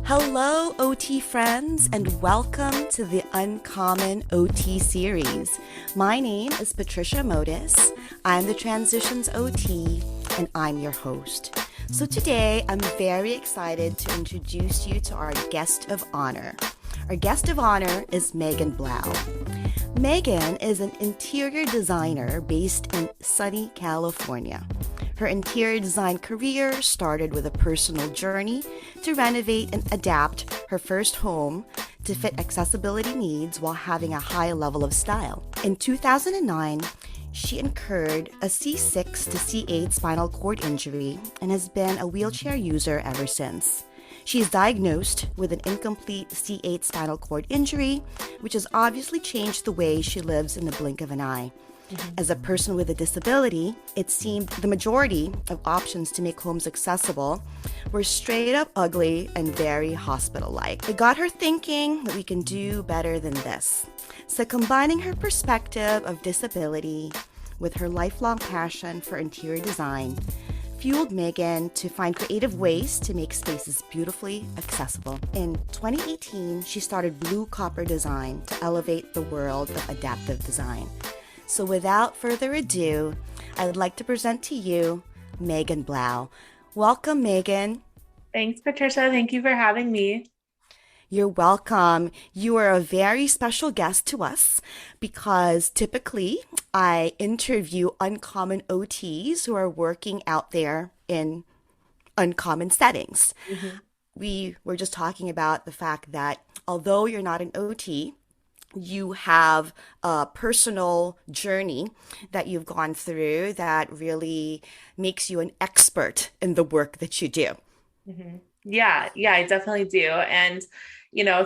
Hello, OT friends, and welcome to the Uncommon OT series. My name is Patricia Modis. I'm the Transitions OT, and I'm your host. So today, I'm very excited to introduce you to our guest of honor. Our guest of honor is Maegan Blau. Maegan is an interior designer based in sunny California. Her interior design career started with a personal journey to renovate and adapt her first home to fit accessibility needs while having a high level of style. In 2009, she incurred a C6 to C8 spinal cord injury and has been a wheelchair user ever since. She is diagnosed with an incomplete C8 spinal cord injury, which has obviously changed the way she lives in the blink of an eye. As a person with a disability, it seemed the majority of options to make homes accessible were straight up ugly and very hospital-like. It got her thinking that we can do better than this. So combining her perspective of disability with her lifelong passion for interior design fueled Maegan to find creative ways to make spaces beautifully accessible. In 2018, she started Blue Copper Design to elevate the world of adaptive design. So without further ado, I would like to present to you Maegan Blau. Welcome, Maegan. Thanks, Patricia. Thank you for having me. You're welcome. You are a very special guest to us because typically I interview uncommon OTs who are working out there in uncommon settings. We were just talking about the fact that although you're not an OT, you have a personal journey that you've gone through that really makes you an expert in the work that you do. Yeah, I definitely do. And,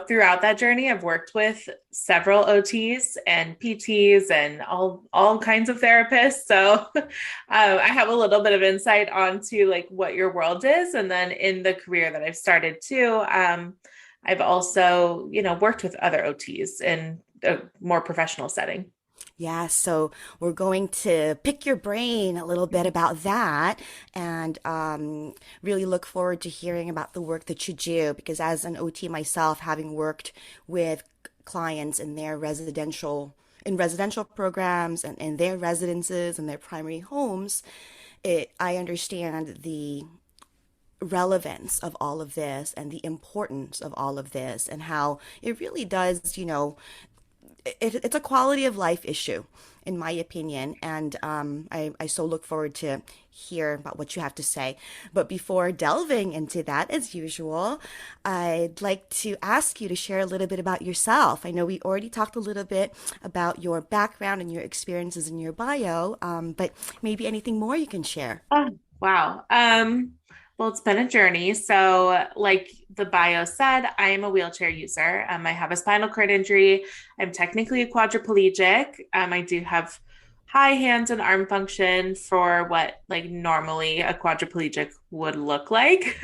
throughout that journey, I've worked with several OTs and PTs and all kinds of therapists. So I have a little bit of insight onto like what your world is. And then in the career that I've started too, I've also, worked with other OTs in a more professional setting. Yeah, so we're going to pick your brain a little bit about that and really look forward to hearing about the work that you do because as an OT myself, having worked with clients in residential programs and in their residences and their primary homes, I understand the relevance of all of this and the importance of all of this and how it really does, it's a quality of life issue, in my opinion. And I so look forward to hear about what you have to say. But before delving into that, as usual, I'd like to ask you to share a little bit about yourself. I know we already talked a little bit about your background and your experiences in your bio, but maybe anything more you can share. Oh, wow. Well, it's been a journey. So, like the bio said, I am a wheelchair user. I have a spinal cord injury. I'm technically a quadriplegic. I do have high hands and arm function for what like normally a quadriplegic would look like.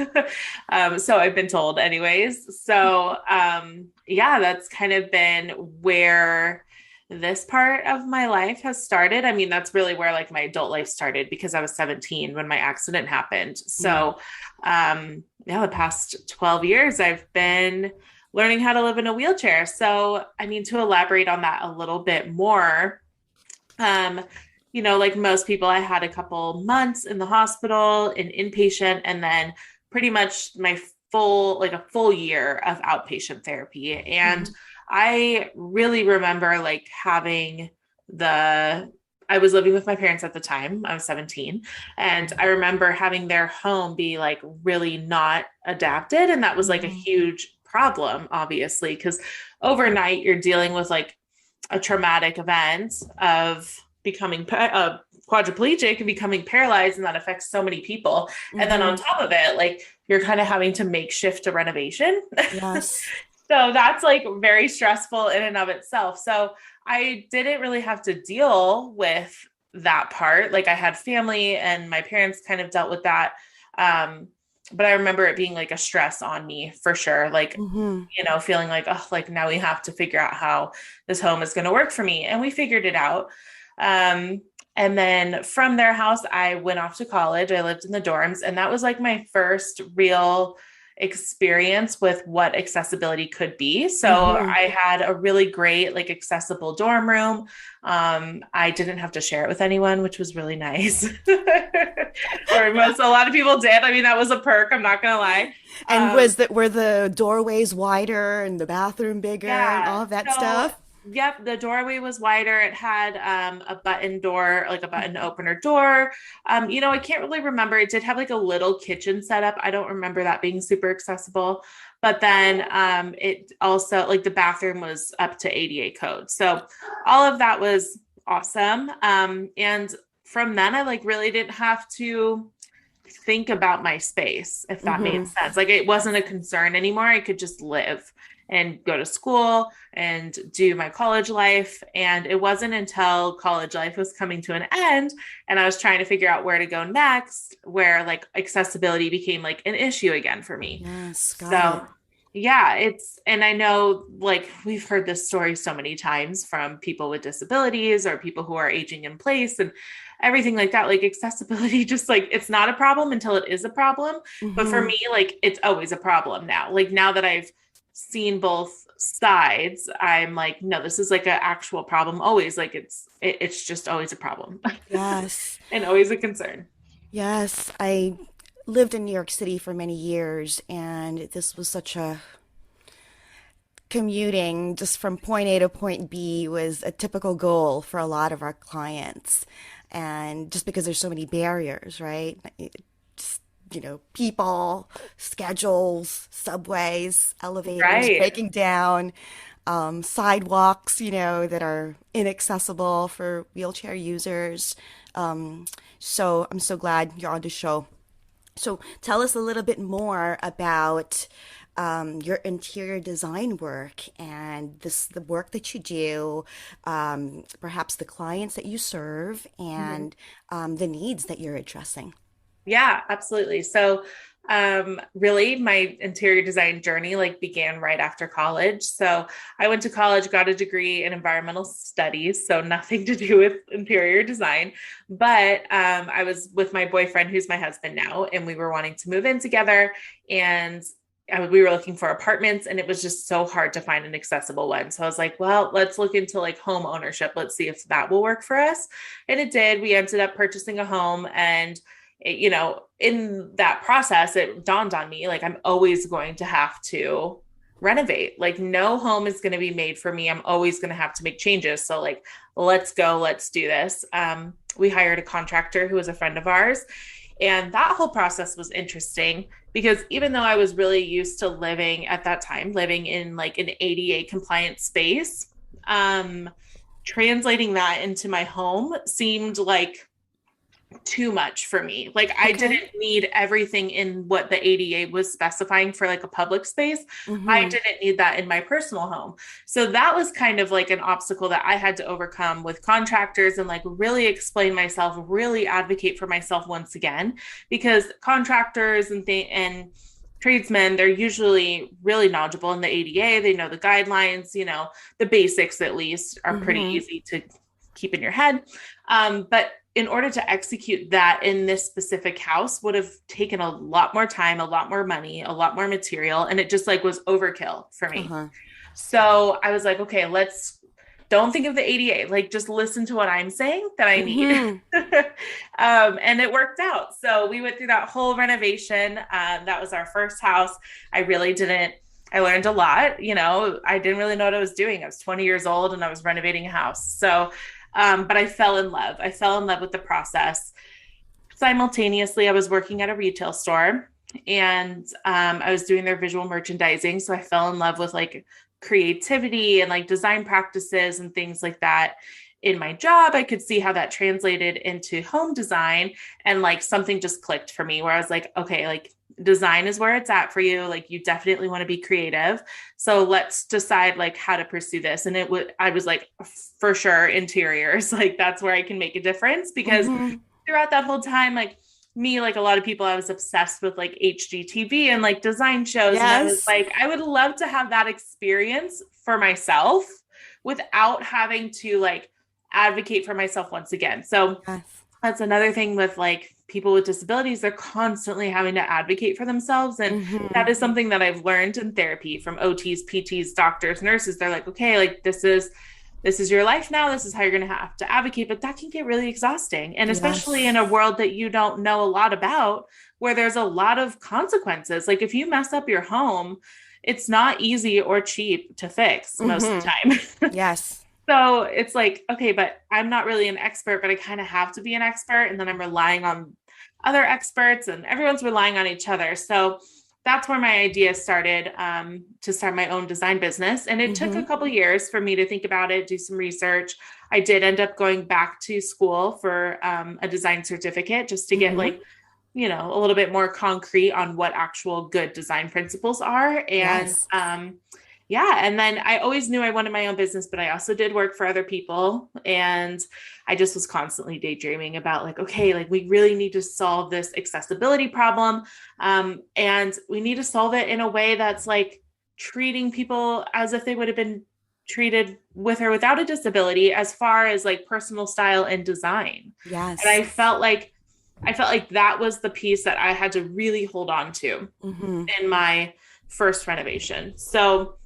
So I've been told anyways. So, yeah, that's kind of been where this part of my life has started. I mean, that's really where like my adult life started because I was 17 when my accident happened. So, yeah, the past 12 years, I've been learning how to live in a wheelchair. So, I mean, to elaborate on that a little bit more, like most people, I had a couple months in the hospital, in inpatient, and then pretty much a full year of outpatient therapy. And I really remember like I was living with my parents at the time. I was 17. And I remember having their home be like really not adapted. And that was like a huge problem, obviously, because overnight you're dealing with like a traumatic event of becoming quadriplegic and becoming paralyzed. And that affects so many people. And then on top of it, like you're kind of having to make shift to renovation. Yes. So that's like very stressful in and of itself. So I didn't really have to deal with that part. Like I had family and my parents kind of dealt with that. But I remember it being like a stress on me for sure. Like, feeling like, oh, like now we have to figure out how this home is going to work for me. And we figured it out. And then from their house, I went off to college. I lived in the dorms, and that was like my first real experience with what accessibility could be. So Mm-hmm. I had a really great, like, accessible dorm room. I didn't have to share it with anyone, which was really nice. Or most, a lot of people did. I mean, that was a perk. I'm not gonna lie. And Um, were the doorways wider and the bathroom bigger and yeah. all of that So, stuff? yep, the doorway was wider. It had a button door, like a button opener door. I can't really remember. It did have like a little kitchen setup. I don't remember that being super accessible. But then it also, like, the bathroom was up to ADA code. So all of that was awesome. And from then I like really didn't have to think about my space, if that made Mm-hmm. sense. Like, it wasn't a concern anymore. I could just live and go to school and do my college life. And it wasn't until college life was coming to an end and I was trying to figure out where to go next, where like accessibility became like an issue again for me. Yes, got it. So yeah, and I know, like, we've heard this story so many times from people with disabilities or people who are aging in place and everything like that. Like, accessibility, just like, it's not a problem until it is a problem. But for Mm-hmm. me, like, it's always a problem now. Like, now that I've seen both sides, I'm like, no, this is like an actual problem. Always, like, it's just always a problem Yes. and always a concern. Yes, I lived in New York City for many years, and this was such a commuting just from point A to point B was a typical goal for a lot of our clients. And just because there's so many barriers, right? Just, people, schedules, subways, elevators Right. breaking down, sidewalks, that are inaccessible for wheelchair users. So I'm so glad you're on the show. So tell us a little bit more about your interior design work and the work that you do, perhaps the clients that you serve, Mhm. and the needs that you're addressing. Yeah, absolutely. So, really, my interior design journey like began right after college. So, I went to college, got a degree in environmental studies, so nothing to do with interior design. But I was with my boyfriend, who's my husband now, and we were wanting to move in together. And we were looking for apartments, and it was just so hard to find an accessible one. So I was like, well, let's look into like home ownership. Let's see if that will work for us. And it did. We ended up purchasing a home, and in that process, it dawned on me, like, I'm always going to have to renovate. Like, no home is going to be made for me. I'm always going to have to make changes. So, like, let's go, let's do this. We hired a contractor who was a friend of ours. And that whole process was interesting because even though I was really used to living at that time, living in like an ADA compliant space, um, translating that into my home seemed like too much for me. Like, I Okay. didn't need everything in what the ADA was specifying for like a public space. I Mm-hmm. didn't need that in my personal home. So that was kind of like an obstacle that I had to overcome with contractors and like really explain myself, really advocate for myself once again, because contractors and tradesmen, they're usually really knowledgeable in the ADA. They know the guidelines, the basics at least are pretty Mm-hmm. easy to keep in your head. But in order to execute that in this specific house would have taken a lot more time, a lot more money, a lot more material, and it just like was overkill for me. Uh-huh. So I was like, okay, let's don't think of the ADA, like just listen to what I'm saying that I need. Mm-hmm. And it worked out. So we went through that whole renovation. That was our first house. I really didn't I learned a lot. I didn't really know what I was doing. I was 20 years old and I was renovating a house. So, but I fell in love. I fell in love with the process. Simultaneously, I was working at a retail store and I was doing their visual merchandising. So I fell in love with like creativity and like design practices and things like that. In my job, I could see how that translated into home design, and like something just clicked for me where I was like, okay, like design is where it's at for you. Like, you definitely want to be creative. So let's decide like how to pursue this. And I was like, for sure, interiors, like that's where I can make a difference, because Mm-hmm. throughout that whole time, like me, like a lot of people, I was obsessed with like HGTV and like design shows. And I was Yes. like, I would love to have that experience for myself without having to like advocate for myself once again. So Yes. That's another thing with like people with disabilities, they're constantly having to advocate for themselves. And Mm-hmm. that is something that I've learned in therapy from OTs, PTs, doctors, nurses. They're like, okay, like this is your life now. This is how you're going to have to advocate. But that can get really exhausting. And especially in Yes. a world that you don't know a lot about, where there's a lot of consequences. Like if you mess up your home, it's not easy or cheap to fix most of Mm-hmm. the time. Yes. So it's like, okay, but I'm not really an expert, but I kind of have to be an expert. And then I'm relying on other experts and everyone's relying on each other. So that's where my idea started, to start my own design business. And it took a Mm-hmm. couple years for me to think about it, do some research. I did end up going back to school for a design certificate just to get Mm-hmm. like, a little bit more concrete on what actual good design principles are. And Yes. yeah, and then I always knew I wanted my own business, but I also did work for other people. And I just was constantly daydreaming about like, okay, like we really need to solve this accessibility problem. And we need to solve it in a way that's like treating people as if they would have been treated with or without a disability, as far as like personal style and design. And Yes. I felt like that was the piece that I had to really hold on to Mm-hmm. in my first renovation. So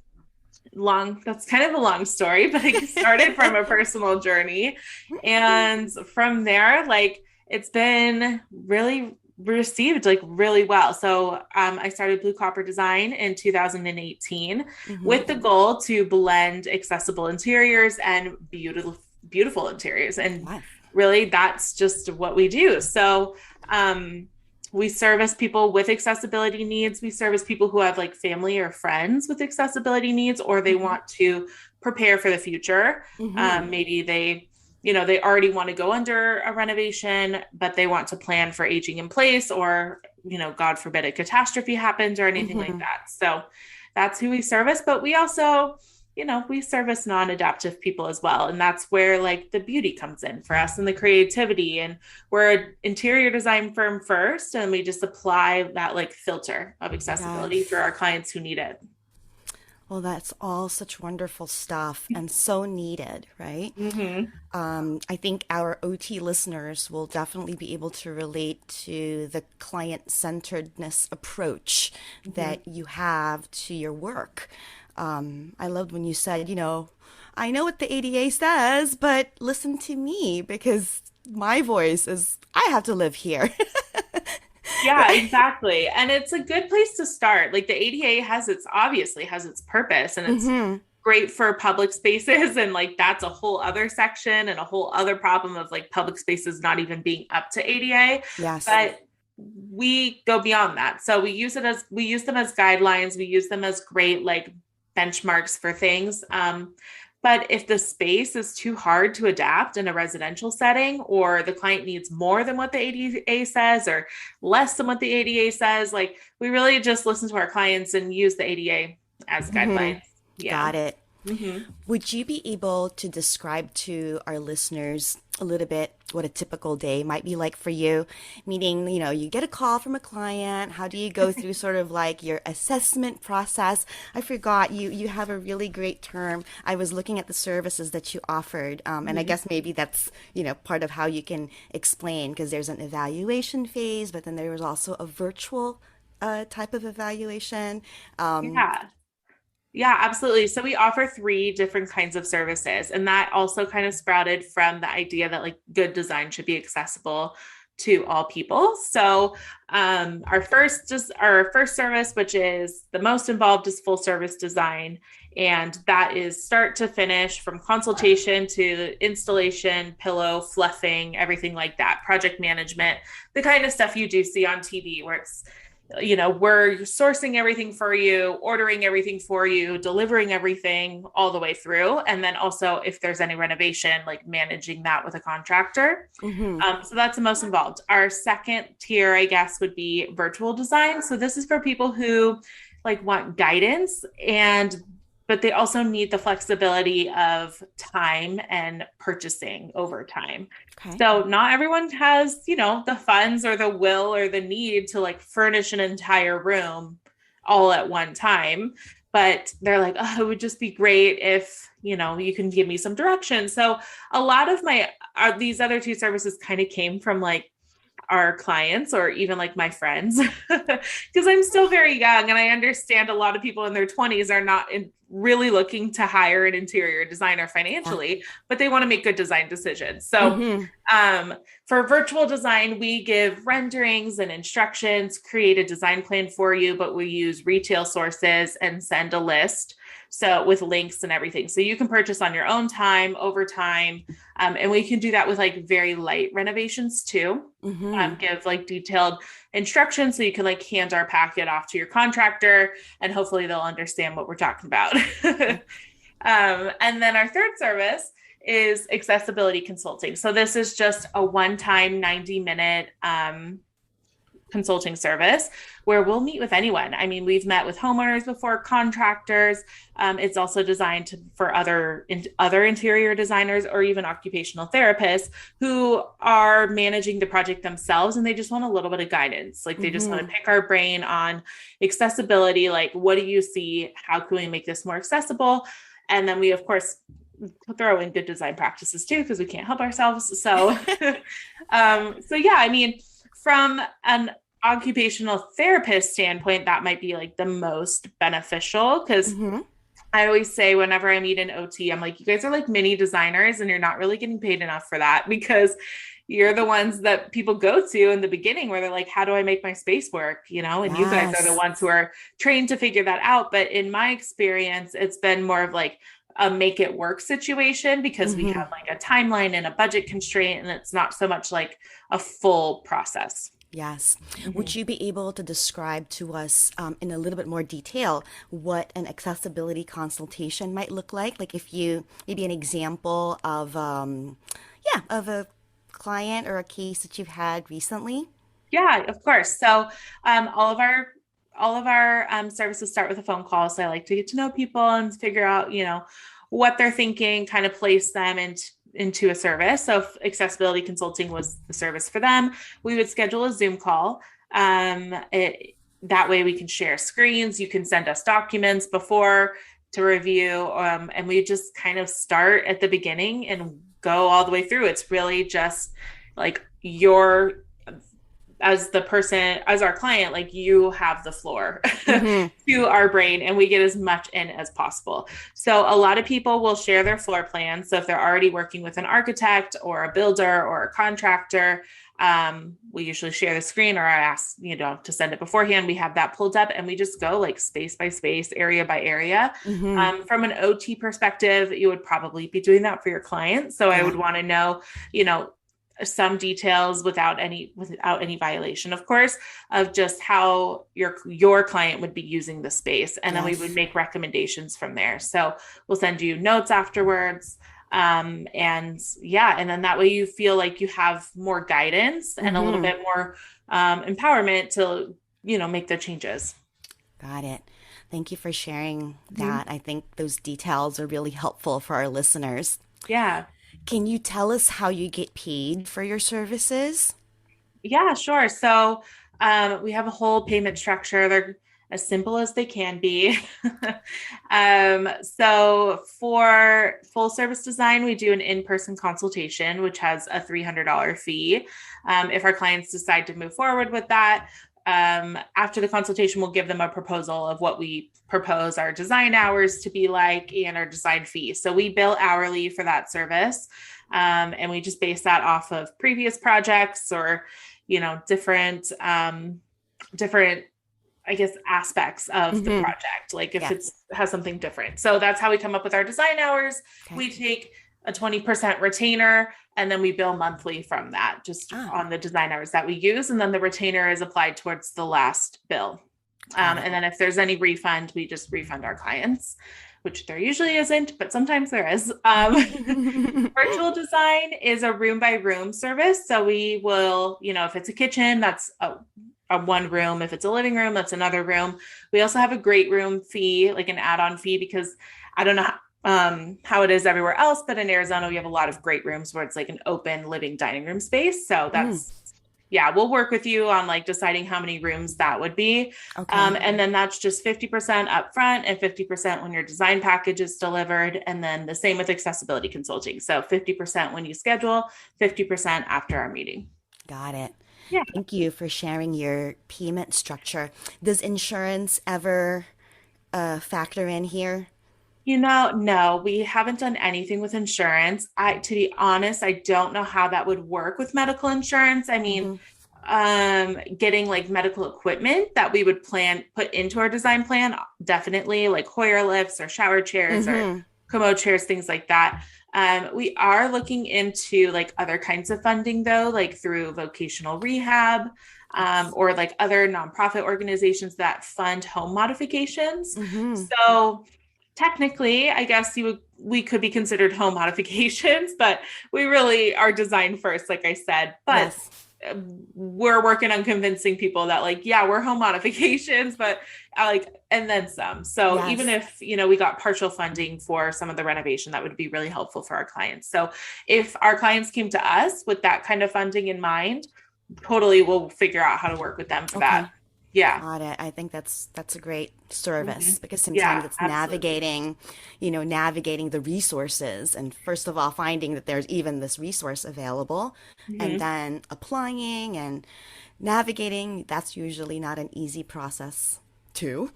that's kind of a long story, but it started from a personal journey. And from there, like it's been really received like really well. So I started Blue Copper Design in 2018 Mm-hmm. with the goal to blend accessible interiors and beautiful interiors. And Yes. really that's just what we do. So we service people with accessibility needs. We service people who have like family or friends with accessibility needs, or they Mm-hmm. want to prepare for the future. Mm-hmm. Maybe they already want to go under a renovation, but they want to plan for aging in place, or, God forbid a catastrophe happens or anything like Mm-hmm. that. So that's who we service. But we also, we service non-adaptive people as well. And that's where like the beauty comes in for us and the creativity. And we're an interior design firm first, and we just apply that like filter of accessibility for Yes. our clients who need it. Well, that's all such wonderful stuff and so needed, right? Mm-hmm. I think our OT listeners will definitely be able to relate to the client-centeredness approach Mm-hmm. that you have to your work. I loved when you said, I know what the ADA says, but listen to me because my voice is, I have to live here. Yeah, Right? exactly. And it's a good place to start. Like the ADA obviously has its purpose, and it's Hmm. great for public spaces. And like that's a whole other section and a whole other problem of like public spaces not even being up to ADA. Yes. But we go beyond that. So we use them as guidelines. We use them as great like benchmarks for things. But if the space is too hard to adapt in a residential setting, or the client needs more than what the ADA says, or less than what the ADA says, like we really just listen to our clients and use the ADA as Hmm. guidelines. Yeah. Got it. Hmm. Would you be able to describe to our listeners a little bit what a typical day might be like for you? Meaning, you get a call from a client. How do you go through sort of like your assessment process? I forgot you have a really great term. I was looking at the services that you offered, and I guess maybe that's, part of how you can explain because there's an evaluation phase, but then there was also a virtual type of evaluation. Yeah. Yeah, absolutely. So we offer three different kinds of services, and that also kind of sprouted from the idea that like good design should be accessible to all people. So our first service, which is the most involved, is full service design, and that is start to finish from consultation to installation, pillow, fluffing, everything like that, project management, the kind of stuff you do see on TV where it's we're sourcing everything for you, ordering everything for you, delivering everything all the way through. And then also, if there's any renovation, like managing that with a contractor. Hmm. So that's the most involved. Our second tier, I guess, would be virtual design. So this is for people who like want guidance, but they also need the flexibility of time and purchasing over time. Okay. So not everyone has, the funds or the will or the need to like furnish an entire room all at one time. but they're like, oh, it would just be great if, you can give me some direction. So a lot of these other two services kind of came from like our clients or even like my friends, because I'm still very young and I understand a lot of people in their 20s are not really looking to hire an interior designer financially, but they want to make good design decisions. So for virtual design, we give renderings and instructions, create a design plan for you, but we use retail sources and send a list. So with links and everything. So you can purchase on your own time, over time. And we can do that with like very light renovations too. Give like detailed instructions so you can like hand our packet off to your contractor and hopefully they'll understand what we're talking about. And then our third service is accessibility consulting. So this is just a one-time 90-minute consulting service where we'll meet with anyone. I mean, we've met with homeowners before, contractors. It's also designed for other interior designers or even occupational therapists who are managing the project themselves and they just want a little bit of guidance. Like they just want to pick our brain on accessibility. Like, what do you see? How can we make this more accessible? And then we, of course, throw in good design practices too, because we can't help ourselves. So, yeah, I mean, from an occupational therapist standpoint, that might be like the most beneficial because I always say whenever I meet an OT, I'm like, you guys are like mini designers and you're not really getting paid enough for that because you're the ones that people go to in the beginning where they're like, how do I make my space work? And you guys are the ones who are trained to figure that out. But in my experience, it's been more of like a make it work situation because we have like a timeline and a budget constraint and it's not so much like a full process. Yes. Would you be able to describe to us in a little bit more detail what an accessibility consultation might look like? Like if you, maybe an example of a client or a case that you've had recently? Yeah, of course. So all of our services start with a phone call. So I like to get to know people and figure out, what they're thinking, kind of place them into a service. So if accessibility consulting was the service for them, we would schedule a Zoom call. That way we can share screens. You can send us documents before to review. And we just kind of start at the beginning and go all the way through. It's really just like as our client, like you have the floor to our brain and we get as much in as possible. So a lot of people will share their floor plan. So if they're already working with an architect or a builder or a contractor, we usually share the screen or I ask, to send it beforehand. We have that pulled up and we just go like space by space, area by area. From an OT perspective, you would probably be doing that for your client. So I would want to know, some details without any violation, of course, of just how your client would be using the space. And then we would make recommendations from there. So we'll send you notes afterwards. And then that way you feel like you have more guidance and a little bit more empowerment to, make the changes. Got it. Thank you for sharing that. I think those details are really helpful for our listeners. Yeah. Can you tell us how you get paid for your services? Yeah, sure. So we have a whole payment structure. They're as simple as they can be. So for full service design, we do an in-person consultation, which has a $300 fee. If our clients decide to move forward with that, after the consultation, we'll give them a proposal of what we propose our design hours to be like and our design fee. So we bill hourly for that service. And we just base that off of previous projects or, different, I guess, aspects of the project, like if it has something different. So that's how we come up with our design hours. Okay. We take a 20% retainer and then we bill monthly from that just on the design hours that we use. And then the retainer is applied towards the last bill. And then if there's any refund, we just refund our clients, which there usually isn't, but sometimes there is. Virtual design is a room by room service. So we will, if it's a kitchen, that's a one room. If it's a living room, that's another room. We also have a great room fee, like an add-on fee, because I don't know how it is everywhere else, but in Arizona, we have a lot of great rooms where it's like an open living dining room space. So that's yeah, we'll work with you on like deciding how many rooms that would be. Okay. And then that's just 50% upfront and 50% when your design package is delivered. And then the same with accessibility consulting. So 50% when you schedule, 50% after our meeting. Got it. Yeah. Thank you for sharing your payment structure. Does insurance ever factor in here? No, we haven't done anything with insurance. To be honest, I don't know how that would work with medical insurance. I mean, Mm-hmm. getting like medical equipment that we would put into our design plan, definitely like Hoyer lifts or shower chairs or Mm-hmm. commode chairs, things like that. We are looking into like other kinds of funding though, like through vocational rehab, Yes. or like other nonprofit organizations that fund home modifications. Mm-hmm. So technically, I guess we could be considered home modifications, but we really are designed first, like I said. But Yes. we're working on convincing people that like, yeah, we're home modifications, but like, and then some. So even Yes. if, we got partial funding for some of the renovation, that would be really helpful for our clients. So if our clients came to us with that kind of funding in mind, totally we'll figure out how to work with them for that. Okay. Yeah. Got it. I think that's a great service because sometimes Yeah, it's absolutely. navigating the resources and first of all finding that there's even this resource available and Mhm. then applying and navigating, that's usually not an easy process too,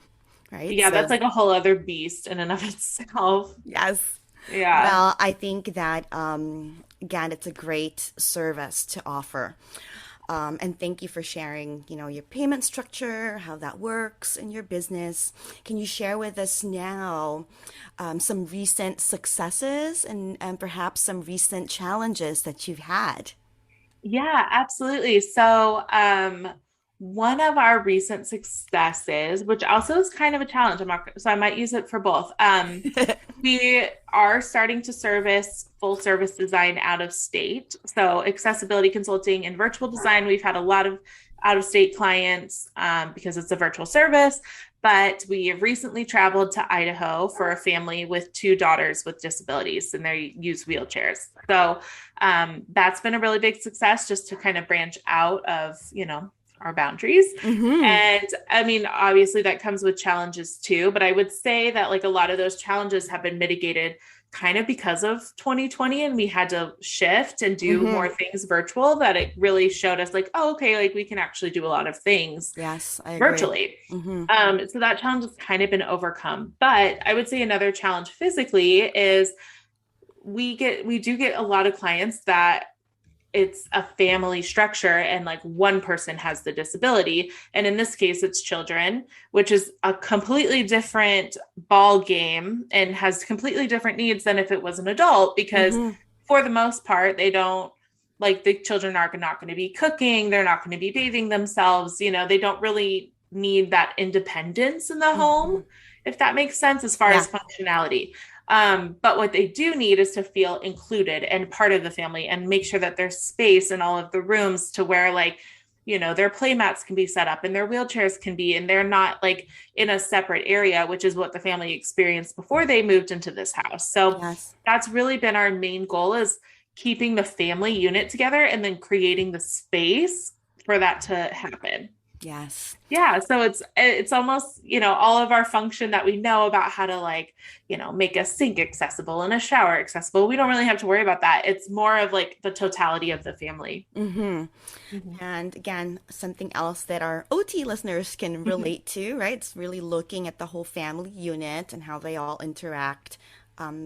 right? Yeah, that's So, like a whole other beast in and of itself. yes. Yeah. Well, I think that again, it's a great service to offer. And thank you for sharing, your payment structure, how that works in your business. Can you share with us now some recent successes and perhaps some recent challenges that you've had? Yeah, absolutely. So, one of our recent successes, which also is kind of a challenge, so I might use it for both. We are starting to service full service design out of state. So, accessibility consulting and virtual design, we've had a lot of out of state clients because it's a virtual service. But we have recently traveled to Idaho for a family with two daughters with disabilities, and they use wheelchairs. So that's been a really big success just to kind of branch out of, our boundaries. Mm-hmm. And I mean, obviously that comes with challenges too, but I would say that like a lot of those challenges have been mitigated kind of because of 2020 and we had to shift and do Mm-hmm. more things virtual, that it really showed us like, oh, okay, like we can actually do a lot of things Yes, I agree. virtually. Mm-hmm. So that challenge has kind of been overcome. But I would say another challenge physically is we do get a lot of clients that it's a family structure and like one person has the disability, and in this case it's children, which is a completely different ball game and has completely different needs than if it was an adult, because Mm-hmm. for the most part they don't, like, the children are not going to be cooking, they're not going to be bathing themselves, they don't really need that independence in the Mm-hmm. home, if that makes sense as far Yeah. as functionality. But what they do need is to feel included and part of the family, and make sure that there's space in all of the rooms to where, like, their play mats can be set up and their wheelchairs can be, and they're not like in a separate area, which is what the family experienced before they moved into this house. So Yes. that's really been our main goal, is keeping the family unit together and then creating the space for that to happen. Yes. Yeah, so it's almost, all of our function that we know about how to, like, make a sink accessible and a shower accessible. We don't really have to worry about that. It's more of like the totality of the family. Mm-hmm. Mhm. And again, something else that our OT listeners can Mhm. relate to, right? It's really looking at the whole family unit and how they all interact.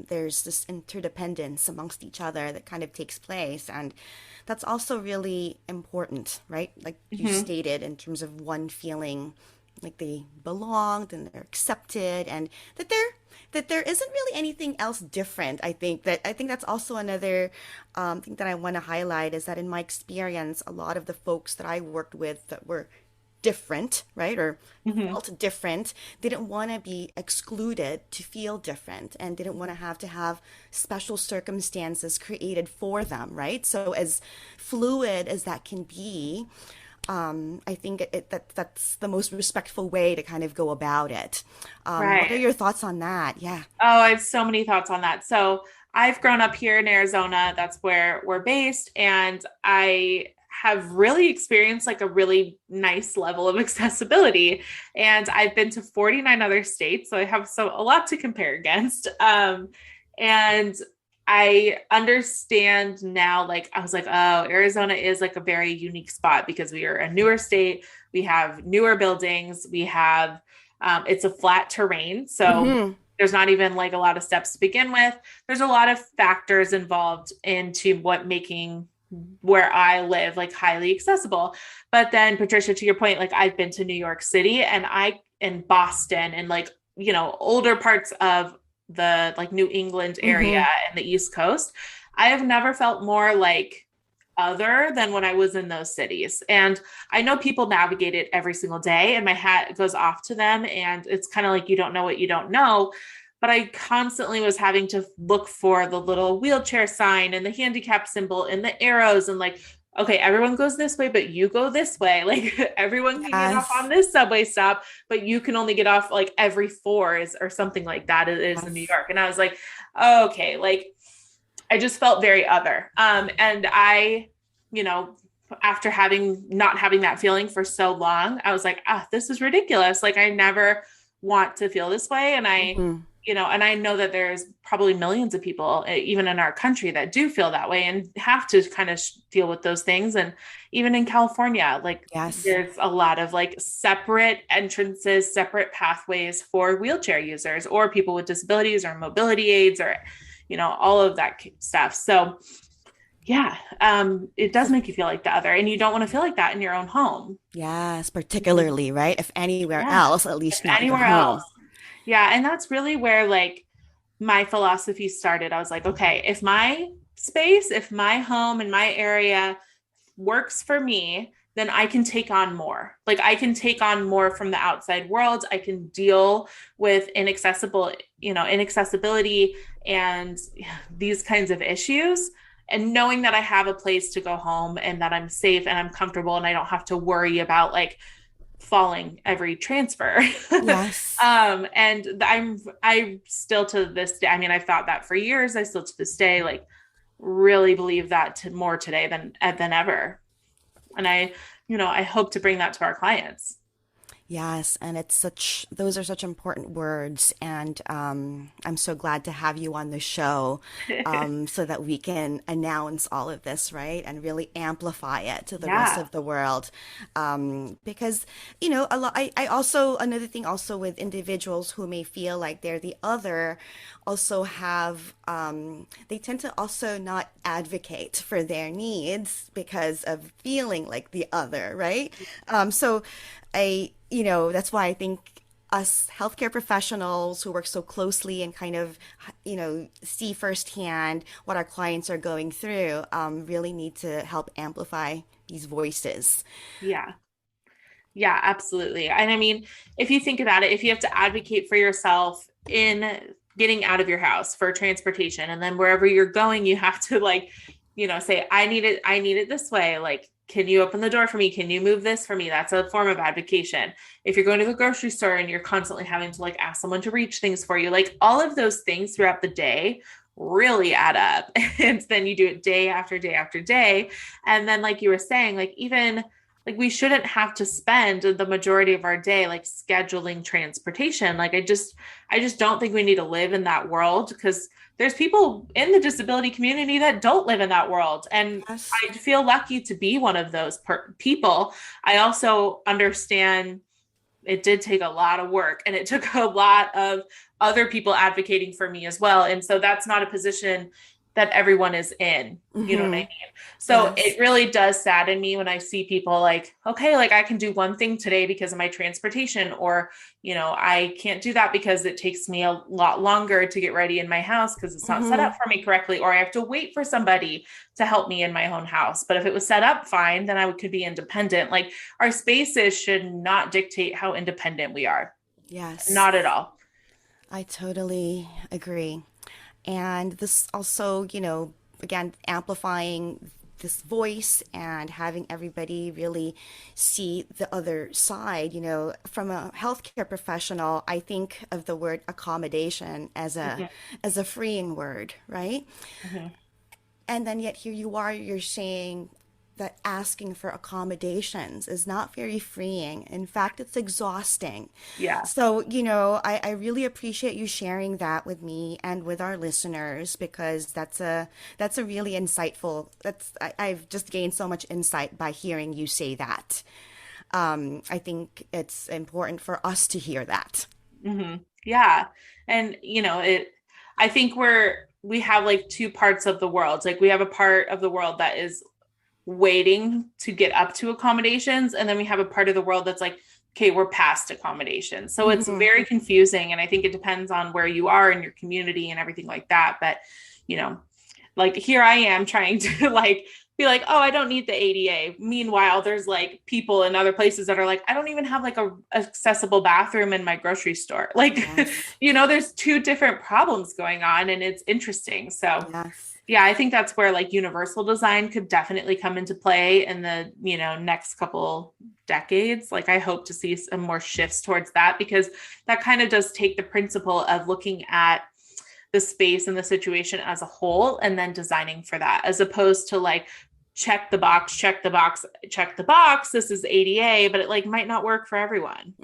There's this interdependence amongst each other that kind of takes place. And that's also really important, right? Like you Mhm. stated, in terms of one feeling like they belonged and they're accepted and that there isn't really anything else different. I think that's also another thing that I want to highlight is that in my experience, a lot of the folks that I worked with that were different, right, or Mhm. felt different, didn't want to be excluded to feel different and didn't want to have special circumstances created for them, right? So as fluid as that can be, I think that's the most respectful way to kind of go about it. What are Right. your thoughts on that? Yeah. Oh, I have so many thoughts on that. So I've grown up here in Arizona. That's where we're based. And I have really experienced like a really nice level of accessibility. And I've been to 49 other states, so I have a lot to compare against. And I understand now, like, I was like, oh, Arizona is like a very unique spot because we are a newer state. We have newer buildings. We have, it's a flat terrain. So Mm-hmm. there's not even like a lot of steps to begin with. There's a lot of factors involved into what making where I live like highly accessible. But then, Patricia, to your point, like I've been to New York City and Boston and like, older parts of the like New England area Mm-hmm. and the East Coast. I have never felt more like other than when I was in those cities. And I know people navigate it every single day, and my hat goes off to them. And it's kind of like you don't know what you don't know. But I constantly was having to look for the little wheelchair sign and the handicap symbol and the arrows and like, okay, everyone goes this way, but you go this way. Like everyone can get off on Yes. this subway stop, but you can only get off like every four is or something like that. It is in New Yes. York. And I was like, okay, like I just felt very other. And you know, after not having that feeling for so long, I was like, this is ridiculous. Like I never want to feel this way. And Mm-hmm. and I know that there's probably millions of people, even in our country, that do feel that way and have to kind of deal with those things. And even in California, like Yes. there's a lot of like separate entrances, separate pathways for wheelchair users or people with disabilities or mobility aids or, all of that stuff. So yeah, it does make you feel like the other, and you don't want to feel like that in your own home. Yes, particularly, right? If anywhere Yeah, else, at if least not your anywhere home. else. Yeah, and that's really where like my philosophy started. I was like, okay, if my space, if my home and my area works for me, then I can take on more. Like I can take on more from the outside world. I can deal with inaccessibility and these kinds of issues. And knowing that I have a place to go home and that I'm safe and I'm comfortable and I don't have to worry about like falling every transfer. Yes. And I still to this day, I mean, I've thought that for years. I still to this day, like really believe that more today than ever. And I hope to bring that to our clients. Yes, and those are such important words. And I'm so glad to have you on the show so that we can announce all of this, right? And really amplify it to the rest Yeah. of the world. Because, a lot, another thing also with individuals who may feel like they're the other, also they tend to also not advocate for their needs because of feeling like the other, right? So, that's why I think us healthcare professionals who work so closely and kind of, see firsthand what our clients are going through, really need to help amplify these voices. Yeah. Yeah, absolutely. And I mean, if you think about it, if you have to advocate for yourself in getting out of your house for transportation, and then wherever you're going, you have to like, say, I need it this way. Like, can you open the door for me? Can you move this for me? That's a form of advocation. If you're going to the grocery store and you're constantly having to like ask someone to reach things for you, like all of those things throughout the day really add up. And then you do it day after day after day. And then, like you were saying, like even like we shouldn't have to spend the majority of our day like scheduling transportation. Like I just don't think we need to live in that world because there's people in the disability community that don't live in that world, and Yes. I feel lucky to be one of those people. I also understand it did take a lot of work and it took a lot of other people advocating for me as well, and so that's not a position that everyone is in. You know what I Mm-hmm. mean? So Yes. it really does sadden me when I see people like, okay, like I can do one thing today because of my transportation, or, I can't do that because it takes me a lot longer to get ready in my house because it's not set Mm-hmm. up for me correctly, or I have to wait for somebody to help me in my own house. But if it was set up fine, then I could be independent. Like our spaces should not dictate how independent we are. Yes. Not at all. I totally agree. And this also, again, amplifying this voice and having everybody really see the other side. From a healthcare professional, I think of the word accommodation Mhm, as a freeing word, right? mhm. And then yet here you are, you're saying that asking for accommodations is not very freeing. In fact, it's exhausting. Yeah. So, I really appreciate you sharing that with me and with our listeners, because that's a really insightful, I've just gained so much insight by hearing you say that. I think it's important for us to hear that. Yeah. And I think we have like two parts of the world. Like we have a part of the world that is waiting to get up to accommodations. And then we have a part of the world that's like, okay, we're past accommodations. So it's very confusing. And I think it depends on where you are in your community and everything like that. But, like here I am trying to like be like, oh, I don't need the ADA. Meanwhile, there's like people in other places that are like, I don't even have like a accessible bathroom in my grocery store. Like, Yes. there's two different problems going on, and it's interesting. So Yes. yeah, I think that's where like universal design could definitely come into play in the, next couple decades. Like I hope to see some more shifts towards that, because that kind of does take the principle of looking at the space and the situation as a whole and then designing for that, as opposed to like check the box, check the box, check the box. This is ADA, but it like might not work for everyone.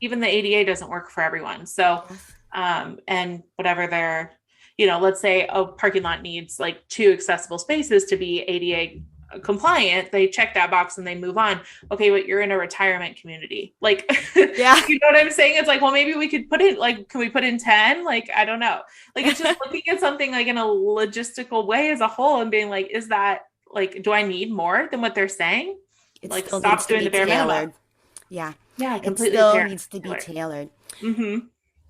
Even the ADA doesn't work for everyone. So, and whatever their, let's say a parking lot needs like 2 accessible spaces to be ADA compliant, they check that box and they move on. Okay, but you're in a retirement community. Like, Yeah. you know what I'm saying? It's like, well, maybe we could put in, like, can we put in 10? Like, I don't know. Like, it's just looking at something like in a logistical way as a whole and being like, is that like, do I need more than what they're saying? It Like, still stop needs to doing be the bare tailored. minimum. Yeah. Yeah, It completely still needs to be tailored. tailored.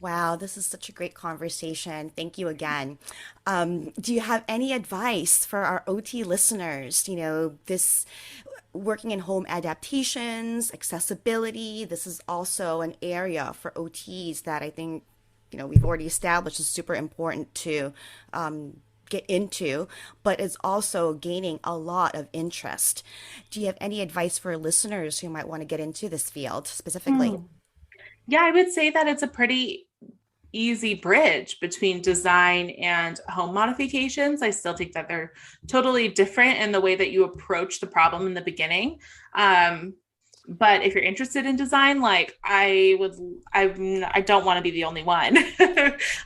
Wow, this is such a great conversation. Thank you again. Do you have any advice for our OT listeners? This working in home adaptations, accessibility, this is also an area for OTs that I think, we've already established is super important to get into, but is also gaining a lot of interest. Do you have any advice for listeners who might want to get into this field specifically? Yeah, I would say that it's a pretty easy bridge between design and home modifications. I still think that they're totally different in the way that you approach the problem in the beginning. But if you're interested in design, like I don't want to be the only one.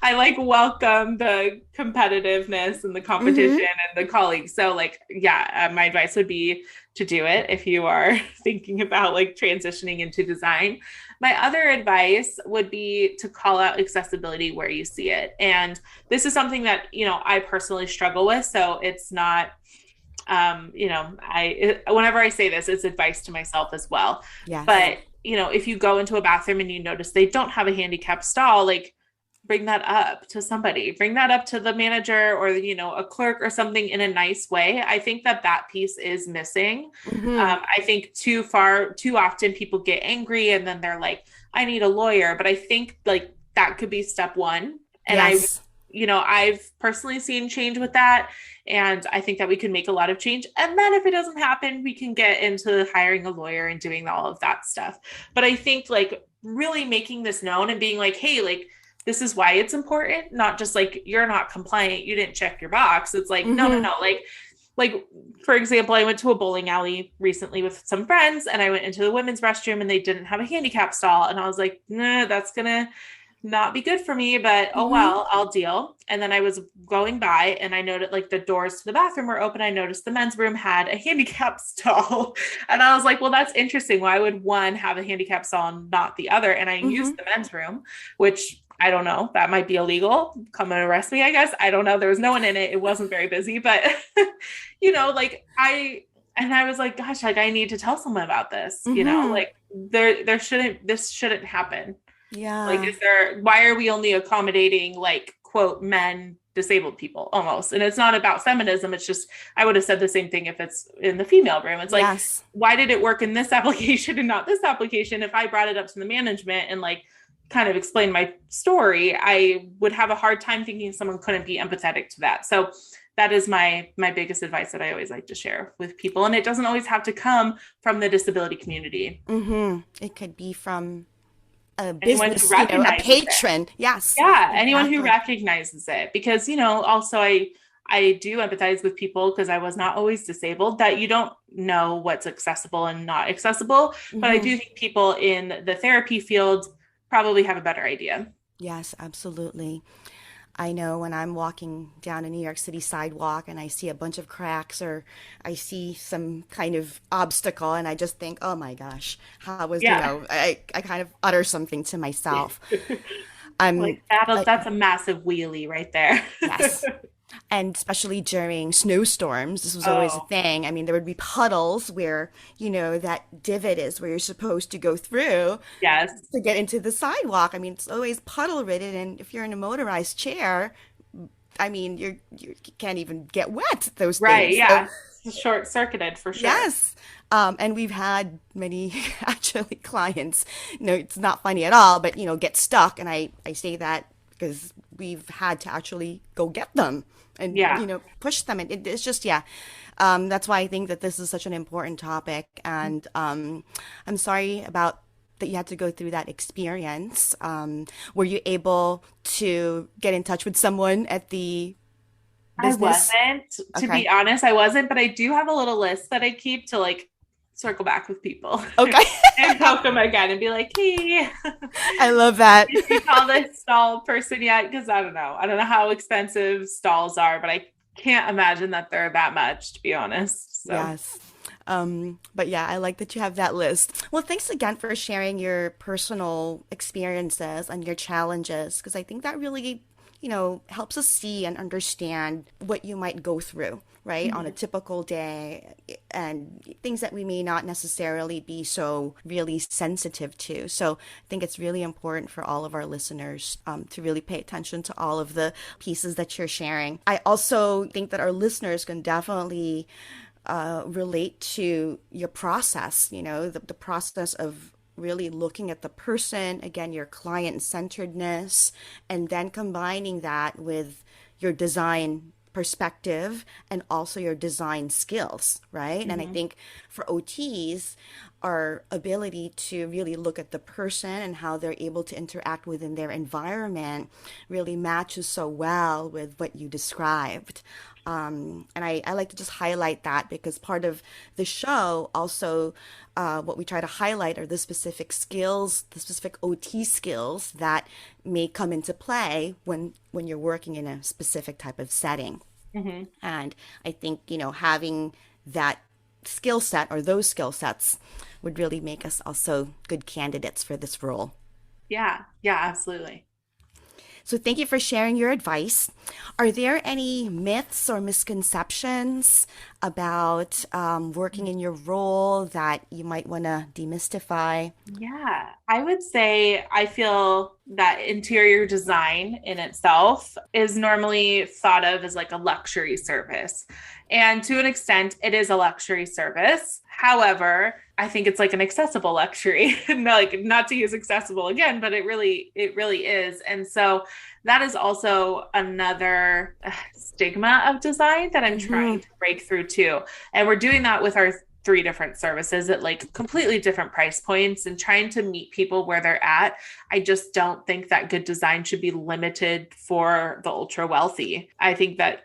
I like welcome the competitiveness and the competition and the colleagues. So like, yeah, my advice would be to do it if you are thinking about like transitioning into design. My other advice would be to call out accessibility where you see it. And this is something that, I personally struggle with. So it's not, whenever I say this, it's advice to myself as well. Yes. But, if you go into a bathroom and you notice they don't have a handicap stall, like bring that up to somebody, bring that up to the manager or, a clerk or something in a nice way. I think that piece is missing. I think too often people get angry and then they're like, I need a lawyer. But I think like that could be step one. And Yes. I've personally seen change with that. And I think that we can make a lot of change. And then if it doesn't happen, we can get into hiring a lawyer and doing all of that stuff. But I think like really making this known and being like, hey, like, this is why it's important, not just like, you're not compliant, you didn't check your box. It's like, no. Like, for example, I went to a bowling alley recently with some friends and I went into the women's restroom and they didn't have a handicap stall. And I was like, nah, that's going to not be good for me, but oh well, I'll deal. And then I was going by and I noticed like the doors to the bathroom were open. I noticed the men's room had a handicap stall. And I was like, well, that's interesting. Why would one have a handicap stall and not the other? And I used the men's room, which I don't know, that might be illegal. Come and arrest me, I guess. I don't know. There was no one in it. It wasn't very busy, but like I was like, gosh, like I need to tell someone about this, like this shouldn't happen. Yeah. Like, why are we only accommodating like, quote, men, disabled people almost? And it's not about feminism. It's just, I would have said the same thing if it's in the female room. It's like, Yes. Why did it work in this application and not this application? If I brought it up to the management and like kind of explain my story, I would have a hard time thinking someone couldn't be empathetic to that. So that is my biggest advice that I always like to share with people. And it doesn't always have to come from the disability community. It could be from a Anyone business, who a recognizes patron. it. Yes. Yeah, anyone who Exactly. recognizes it. Because, also I do empathize with people because I was not always disabled, that you don't know what's accessible and not accessible. But I Hmm. do think people in the therapy field probably have a better idea. Yes, absolutely. I know when I'm walking down a New York City sidewalk and I see a bunch of cracks or I see some kind of obstacle and I just think, oh my gosh, how was, Yeah. I kind of utter something to myself. I'm, Like that, uh, that's a massive wheelie right there. yes. And especially during snowstorms, this was always a Oh, thing. I mean, there would be puddles where, that divot is where you're supposed to go through yes. to get into the sidewalk. I mean, it's always puddle ridden. And if you're in a motorized chair, I mean, you can't even get wet those Right. things. So Yeah. Short circuited for sure. yes. And we've had many actually clients, it's not funny at all, but get stuck. And I say that because we've had to actually go get them and, Yeah. push them. And it's just, yeah. That's why I think that this is such an important topic. And I'm sorry about that you had to go through that experience. Were you able to get in touch with someone at the I business? wasn't, to Okay. be honest, I wasn't, but I do have a little list that I keep to like circle back with people Okay. and poke them again and be like, hey, I love that. did you call this stall person yet? Because I don't know. I don't know how expensive stalls are, but I can't imagine that they're that much, to be honest. So, Yes. But yeah, I like that you have that list. Well, thanks again for sharing your personal experiences and your challenges, because I think that really, helps us see and understand what you might go through, right, on a mhm. typical day and things that we may not necessarily be so really sensitive to. So I think it's really important for all of our listeners to really pay attention to all of the pieces that you're sharing. I also think that our listeners can definitely relate to your process, the process of really looking at the person, again, your client centeredness, and then combining that with your design perspective and also your design skills, right? And I Mhm. think for OTs, our ability to really look at the person and how they're able to interact within their environment really matches so well with what you described. And I like to just highlight that because part of the show also, what we try to highlight are the specific skills, the specific OT skills that may come into play when you're working in a specific type of setting. Mhm. And I think, having that skill set or those skill sets would really make us also good candidates for this role. Yeah. Yeah, absolutely. So thank you for sharing your advice. Are there any myths or misconceptions about working in your role that you might want to demystify? Yeah, I would say I feel that interior design in itself is normally thought of as like a luxury service. And to an extent, it is a luxury service. However, I think it's like an accessible luxury. Like not to use accessible again, but it really is. And so that is also another stigma of design that I'm Hmm. trying to break through too. And we're doing that with our three different services at like completely different price points and trying to meet people where they're at. I just don't think that good design should be limited for the ultra wealthy. I think that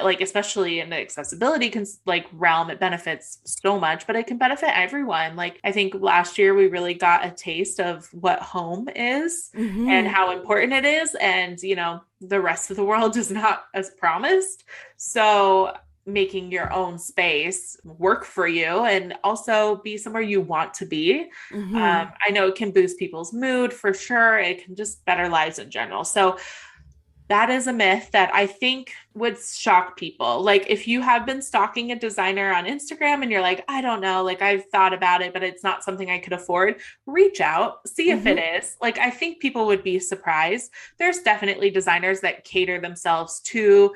like especially in the accessibility like realm, it benefits so much, but it can benefit everyone. Like I think last year we really got a taste of what home is and Hmm. how important it is, and the rest of the world is not as promised. So making your own space work for you and also be somewhere you want to be. Hmm. I know it can boost people's mood for sure. It can just better lives in general. So that is a myth that I think would shock people. Like if you have been stalking a designer on Instagram and you're like, I don't know, like I've thought about it, but it's not something I could afford, reach out, see if it Hmm. is. Like I think people would be surprised. There's definitely designers that cater themselves to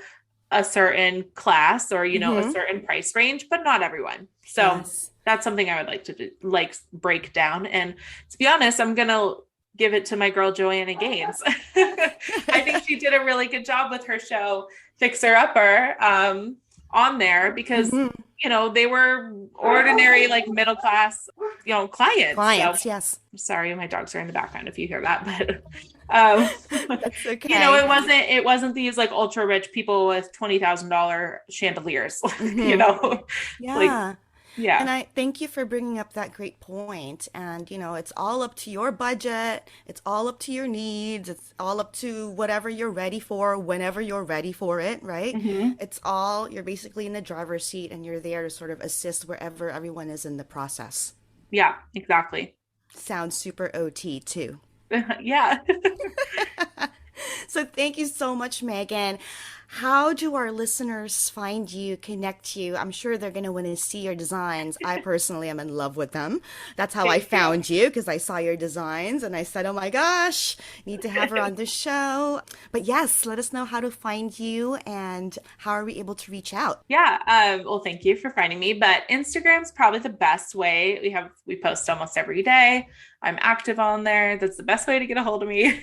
a certain class or a Hmm. certain price range, but not everyone. So Yes. that's something I would like to do, like break down. And to be honest, I'm gonna give it to my girl Joanna Gaines. I think she did a really good job with her show Fixer Upper on there because Hmm. they were ordinary like middle class clients. So Clients, yes. sorry, my dogs are in the background if you hear that, but Um, That's you know, okay. it wasn't these like ultra rich people with $20,000 chandeliers, you Hmm. know, like, Yeah. And yeah, I thank you for bringing up that great point. And, it's all up to your budget. It's all up to your needs. It's all up to whatever you're ready for, whenever you're ready for it, right? hmm, You're basically in the driver's seat and you're there to sort of assist wherever everyone is in the process. yeah, exactly. Sounds super OT too. Yeah. So thank you so much, Megan. How do our listeners find you, connect you? I'm sure they're going to want to see your designs. I personally am in love with them. That's how I Thank you. found you because I saw your designs and I said, oh my gosh, need to have her on the show. But yes, let us know how to find you and how are we able to reach out? Yeah. Well, thank you for finding me. But Instagram's probably the best way. We post almost every day. I'm active on there. That's the best way to get a hold of me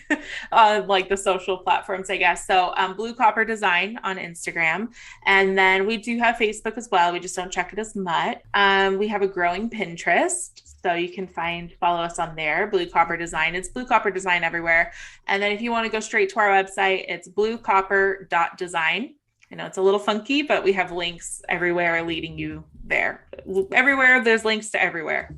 on like the social platforms, I guess. So Blue Copper Design on Instagram. And then we do have Facebook as well. We just don't check it as much. We have a growing Pinterest. So you can follow us on there, Blue Copper Design. It's Blue Copper Design everywhere. And then if you want to go straight to our website, it's bluecopper.design. I know it's a little funky, but we have links everywhere leading you there. Everywhere, there's links to everywhere.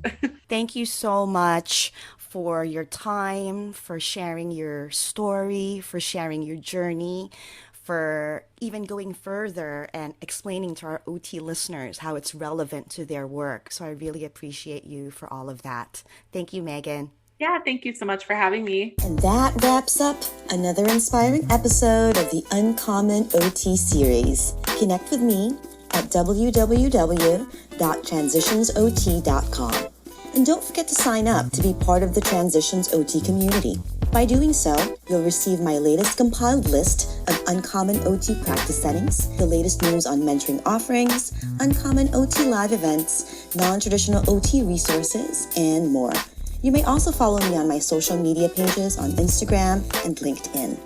Thank you so much for your time, for sharing your story, for sharing your journey, for even going further and explaining to our OT listeners how it's relevant to their work. So I really appreciate you for all of that. Thank you, Megan. Yeah, thank you so much for having me. And that wraps up another inspiring episode of the Uncommon OT series. Connect with me at www.transitionsot.com. And don't forget to sign up to be part of the Transitions OT community. By doing so, you'll receive my latest compiled list of uncommon OT practice settings, the latest news on mentoring offerings, uncommon OT live events, non-traditional OT resources, and more. You may also follow me on my social media pages on Instagram and LinkedIn.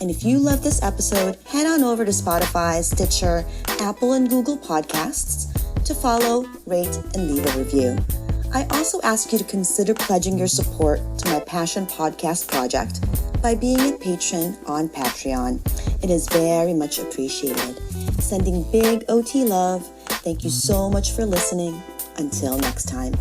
And if you love this episode, head on over to Spotify, Stitcher, Apple, and Google Podcasts to follow, rate, and leave a review. I also ask you to consider pledging your support to my Passion Podcast project by being a patron on Patreon. It is very much appreciated. Sending big OT love. Thank you so much for listening. Until next time.